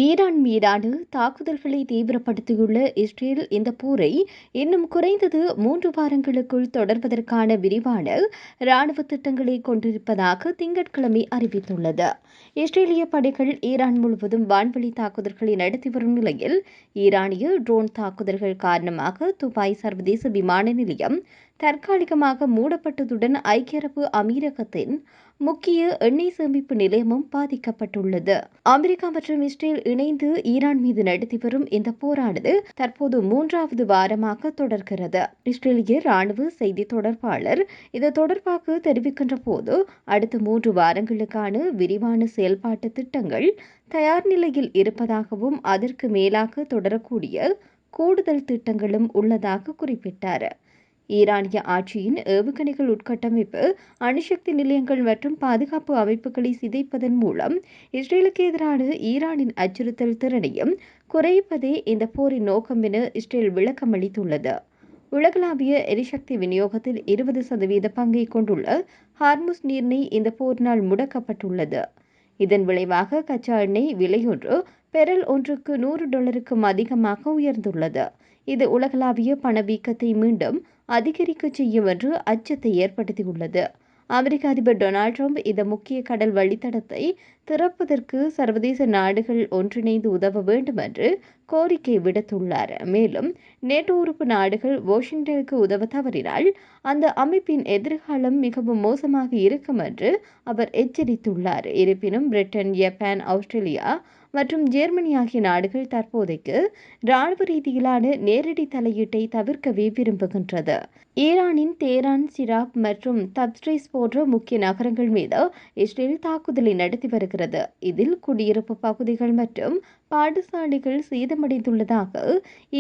Iran மீதான தாக்குதல்களை தீவிரப்படுத்தியுள்ள Israel இந்த போரை இன்னும் குறைந்தது 3 வாரங்களுக்குள் தொடர்வதற்கான விரிவான இராணுவ திட்டங்களை கொண்டிருப்பதாக திங்கட்கிழமை அறிவித்துள்ளது. இஸ்ரேலிய படைகள் ஈரான் முழுவதும் வான்வழி தாக்குதல்களை நடத்தி வரும் நிலையில் ஈரானிய ட்ரோன் தாக்குதல்கள் காரணமாக துபாய் சர்வதேச விமான நிலையம் தற்காலிகமாக மூடப்பட்டதுடன் ஐக்கிய அரபு அமீரகத்தின் முக்கிய எண்ணெய் சேமிப்பு நிலையமும் பாதிக்கப்பட்டுள்ளது. அமெரிக்கா மற்றும் இஸ்ரேல் இணைந்து ஈரான் மீது நடத்தி வரும் இந்த போரானது தற்போது 3வது வாரமாக தொடர்கிறது. இஸ்ரேலிய ராணுவ செய்தி தொடர்பாளர் இது தொடர்பாக தெரிவிக்கின்ற போது, அடுத்த 3 வாரங்களுக்கான விரிவான செயல்பாட்டு திட்டங்கள் தயார் நிலையில் இருப்பதாகவும் அதற்கு மேலாக தொடரக்கூடிய கூடுதல் திட்டங்களும் உள்ளதாக குறிப்பிட்டார். ஈரானிய ஆட்சியின் ஏவுகணைகள் உட்கட்டமைப்பு, அணுசக்தி நிலையங்கள் மற்றும் பாதுகாப்பு அமைப்புகளை சிதைப்பதன் மூலம் இஸ்ரேலுக்கு எதிரான ஈரானின் அச்சுறுத்தல் திறனையும் குறைப்பதே இந்த போரின் நோக்கம் என இஸ்ரேல் விளக்கம் அளித்துள்ளது. உலகளாவிய எரிசக்தி விநியோகத்தில் 20% பங்கை கொண்டுள்ள ஹார்முஸ் நீரிணை இந்த போரினால் முடக்கப்பட்டுள்ளது. இதன் விளைவாக கச்சா எண்ணெய் விலையொன்று பெரல் ஒன்றுக்கு $100க்கும் அதிகமாக உயர்ந்துள்ளது. இது உலகளாவிய பணவீக்கத்தை மீண்டும் அதிகரிக்க செய்யும் என்று அச்சத்தை ஏற்படுத்தியுள்ளது. அமெரிக்க அதிபர் டொனால்ட் ட்ரம்ப் இந்த முக்கிய கடல் வழித்தடத்தை திறப்பதற்கு சர்வதேச நாடுகள் ஒன்றிணைந்து உதவ வேண்டும் என்று கோரிக்கை விடுத்துள்ளார். மேலும் நேட்டோ உறுப்பு நாடுகள் வாஷிங்டனுக்கு உதவ தவறினால் அந்த அமைப்பின் எதிர்காலம் மிகவும் மோசமாக இருக்கும் என்று அவர் எச்சரித்துள்ளார். இருப்பினும் பிரிட்டன், ஜப்பான், ஆஸ்திரேலியா மற்றும் ஜெர்மனி ஆகிய நாடுகள் தற்போதைக்கு இராணுவ ரீதியிலான நேரடி தலையீட்டை தவிர்க்கவே விரும்புகின்றது. ஈரானின் தேரான், சிராக் மற்றும் தப்ரிஸ் போன்ற முக்கிய நகரங்கள் மீது இஸ்ரேல் தாக்குதலை நடத்தி வருகிறது. இதில் குடியிருப்பு பகுதிகள் மற்றும் பாடசாலைகள் சேதமடைந்துள்ளதாக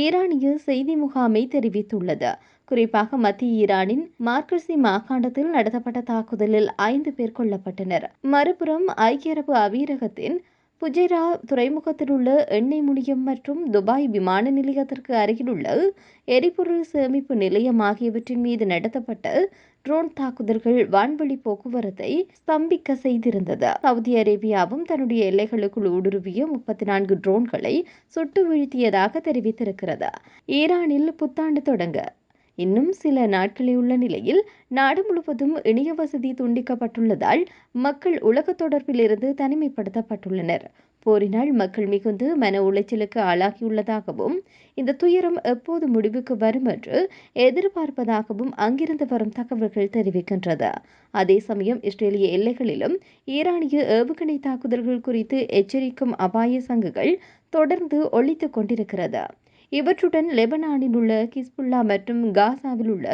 ஈரானிய செய்தி முகாமை தெரிவித்துள்ளது. குறிப்பாக மத்திய ஈரானின் மார்கசி மாகாணத்தில் நடத்தப்பட்ட தாக்குதலில் 5 பேர் கொல்லப்பட்டனர். மறுபுறம் ஐக்கிய அரபு அமீரகத்தின் புஜைரா துறைமுகத்தில் உள்ள எண்ணெய் முனையம் மற்றும் துபாய் விமான நிலையத்திற்கு அருகிலுள்ள எரிபொருள் சேமிப்பு நிலையம் ஆகியவற்றின் மீது நடத்தப்பட்ட ட்ரோன் தாக்குதல்கள் வான்வழி போக்குவரத்தை ஸ்தம்பிக்க செய்திருந்தது. சவுதி அரேபியாவும் தன்னுடைய எல்லைகளுக்குள் ஊடுருவிய 34 ட்ரோன்களை சுட்டு வீழ்த்தியதாக தெரிவித்திருக்கிறது. ஈரானில் புத்தாண்டு தொடங்க இன்னும் சில நாட்களே உள்ள நிலையில் நாடு முழுவதும் இணைய வசதி துண்டிக்கப்பட்டுள்ளதால் மக்கள் உலக தொடர்பில் இருந்து தனிமைப்படுத்தப்பட்டுள்ளனர். போரினால் மக்கள் மிகுந்த மன உளைச்சலுக்கு ஆளாகியுள்ளதாகவும் இந்த துயரம் எப்போது முடிவுக்கு வரும் என்று எதிர்பார்ப்பதாகவும் அங்கிருந்து வரும் தகவல்கள் தெரிவிக்கின்றது. அதே சமயம் இஸ்ரேலிய எல்லைகளிலும் ஈரானிய ஏவுகணை தாக்குதல்கள் குறித்து எச்சரிக்கும் அபாய சங்குகள் தொடர்ந்து ஒலித்துக் கொண்டிருக்கிறது. இவற்றுடன் லெபனானில் உள்ள ஹிஸ்புல்லா மற்றும் காசாவில் உள்ள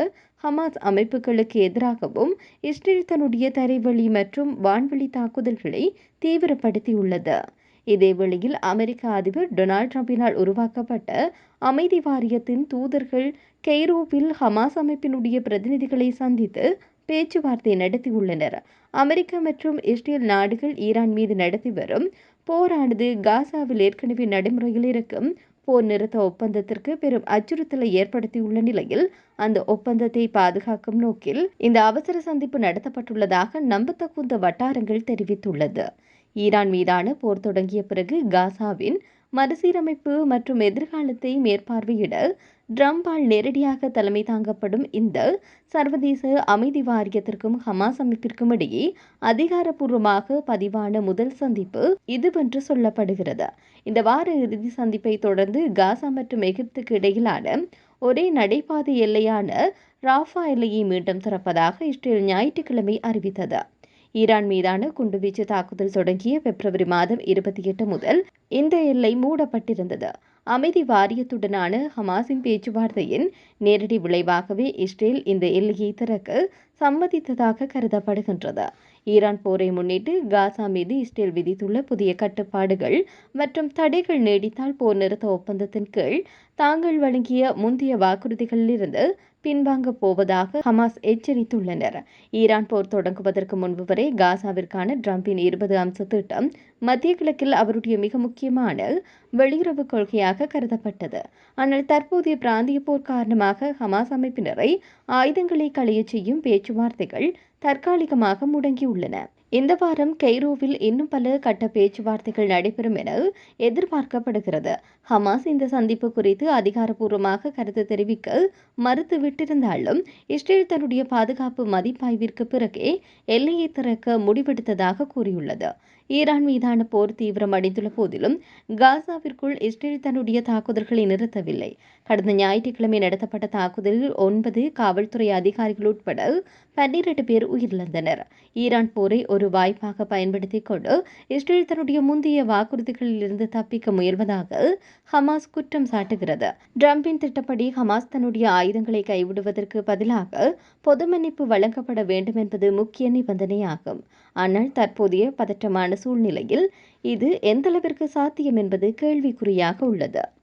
ஹமாஸ் அமைப்புகளுக்கு எதிராகவும் இஸ்ரேல் தன்னுடைய தரைவழி மற்றும் வான்வழி தாக்குதல்களை தீவிரப்படுத்தியுள்ளது. இதேவேளையில் அமெரிக்க அதிபர் டொனால்ட் ட்ரம்பினால் உருவாக்கப்பட்ட அமைதி வாரியத்தின் தூதர்கள் கெய்ரோவில் ஹமாஸ் அமைப்பினுடைய பிரதிநிதிகளை சந்தித்து பேச்சுவார்த்தை நடத்தியுள்ளனர். அமெரிக்கா மற்றும் இஸ்ரேல் நாடுகள் ஈரான் மீது நடத்தி வரும் போரானது காசாவில் ஏற்கனவே நடைமுறையில் இருக்கும் போர் நிறுத்த ஒப்பந்தத்திற்கு பெரும் அச்சுறுத்தலை ஏற்படுத்தியுள்ள நிலையில் அந்த ஒப்பந்தத்தை பாதுகாக்கும் நோக்கில் இந்த அவசர சந்திப்பு நடத்தப்பட்டுள்ளதாக நம்பத்தகுந்த வட்டாரங்கள் தெரிவித்துள்ளது. ஈரான் மீதான போர் தொடங்கிய பிறகு காசாவின் மறுசீரமைப்பு மற்றும் எதிர்காலத்தை மேற்பார்வையிட ட்ரம்பால் நேரடியாக தலைமை தாங்கப்படும் இந்த சர்வதேச அமைதி வாரியத்திற்கும் ஹமாஸ் அமைப்பிற்கும் இடையே அதிகாரப்பூர்வமாக பதிவான முதல் சந்திப்பு இதுவென்று சொல்லப்படுகிறது. இந்த வார இறுதி சந்திப்பை தொடர்ந்து காசா மற்றும் எகிப்துக்கு இடையிலான ஒரே நடைபாதை எல்லையான ராஃபா எல்லையை மீண்டும் திறப்பதாக இஸ்ரேல் ஞாயிற்றுக்கிழமை அறிவித்தது. ஈரான் மீதான குண்டுவீச்சு தாக்குதல் தொடங்கிய பிப்ரவரி மாதம் 28 முதல் இந்த எல்லை மூடப்பட்டிருந்தது. அமைதி வாரியத்துடனான ஹமாஸின் பேச்சுவார்த்தையின் நேரடி விளைவாகவே இஸ்ரேல் இந்த எல்லையை திறக்க சம்மதித்ததாக கருதப்படுகின்றது. ஈரான் போரை முன்னிட்டு காசா மீது இஸ்ரேல் விதித்துள்ள புதிய கட்டுப்பாடுகள் மற்றும் தடைகள் நீடித்தால் போர் நிறுத்த ஒப்பந்தத்தின் கீழ் தாங்கள் வழங்கிய முந்தைய வாக்குறுதிகளிலிருந்து பின்வாங்கப் போவதாக ஹமாஸ் எச்சரித்துள்ளனர். ஈரான் போர் தொடங்குவதற்கு முன்பு வரை காசாவிற்கான ட்ரம்பின் 20 அம்ச திட்டம் மத்திய கிழக்கில் அவருடைய மிக முக்கியமான வெளியுறவு கொள்கையாக கருதப்பட்டது. ஆனால் தற்போதைய பிராந்திய போர் காரணமாக ஹமாஸ் அமைப்பினரை ஆயுதங்களை களையச் செய்யும் பேச்சுவார்த்தைகள் தற்காலிகமாக முடங்கியுள்ளன. இந்த வாரம் கெய்ரோவில் இன்னும் பல கட்ட பேச்சுவார்த்தைகள் நடைபெறும் என எதிர்பார்க்கப்படுகிறது. ஹமாஸ் இந்த சந்திப்பு குறித்து அதிகாரப்பூர்வமாக கருத்து தெரிவிக்க மறுத்துவிட்டிருந்தாலும் இஸ்ரேல் தன்னுடைய பாதுகாப்பு மதிப்பாய்விற்கு பிறகே எல்லையை திறக்க முடிவெடுத்ததாக கூறியுள்ளது. ஈரான் மீதான போர் தீவிரமடைந்துள்ள போதிலும் காசாவிற்குள் இஸ்ரேல் தன்னுடைய தாக்குதல்களை நிறுத்தவில்லை. கடந்த ஞாயிற்றுக்கிழமை நடத்தப்பட்ட தாக்குதலில் 9 காவல்துறை அதிகாரிகள் உட்பட 12 பேர் உயிரிழந்தனர். ஈரான் போரை ஒரு வாய்ப்பாக பயன்படுத்திக் கொண்டு இஸ்ரேல் தன்னுடைய முந்தைய வாக்குறுதிகளில் இருந்து தப்பிக்க முயல்வதாக ஹமாஸ் குற்றம் சாட்டுகிறது. டிரம்பின் திட்டப்படி ஹமாஸ் தன்னுடைய ஆயுதங்களை கைவிடுவதற்கு பதிலாக பொது மன்னிப்பு வழங்கப்பட வேண்டும் என்பது முக்கிய நிபந்தனையாகும். ஆனால் தற்போதைய பதற்றமான சூழ்நிலையில் இது எந்தளவிற்கு சாத்தியம் என்பது கேள்விக்குறியாக உள்ளது.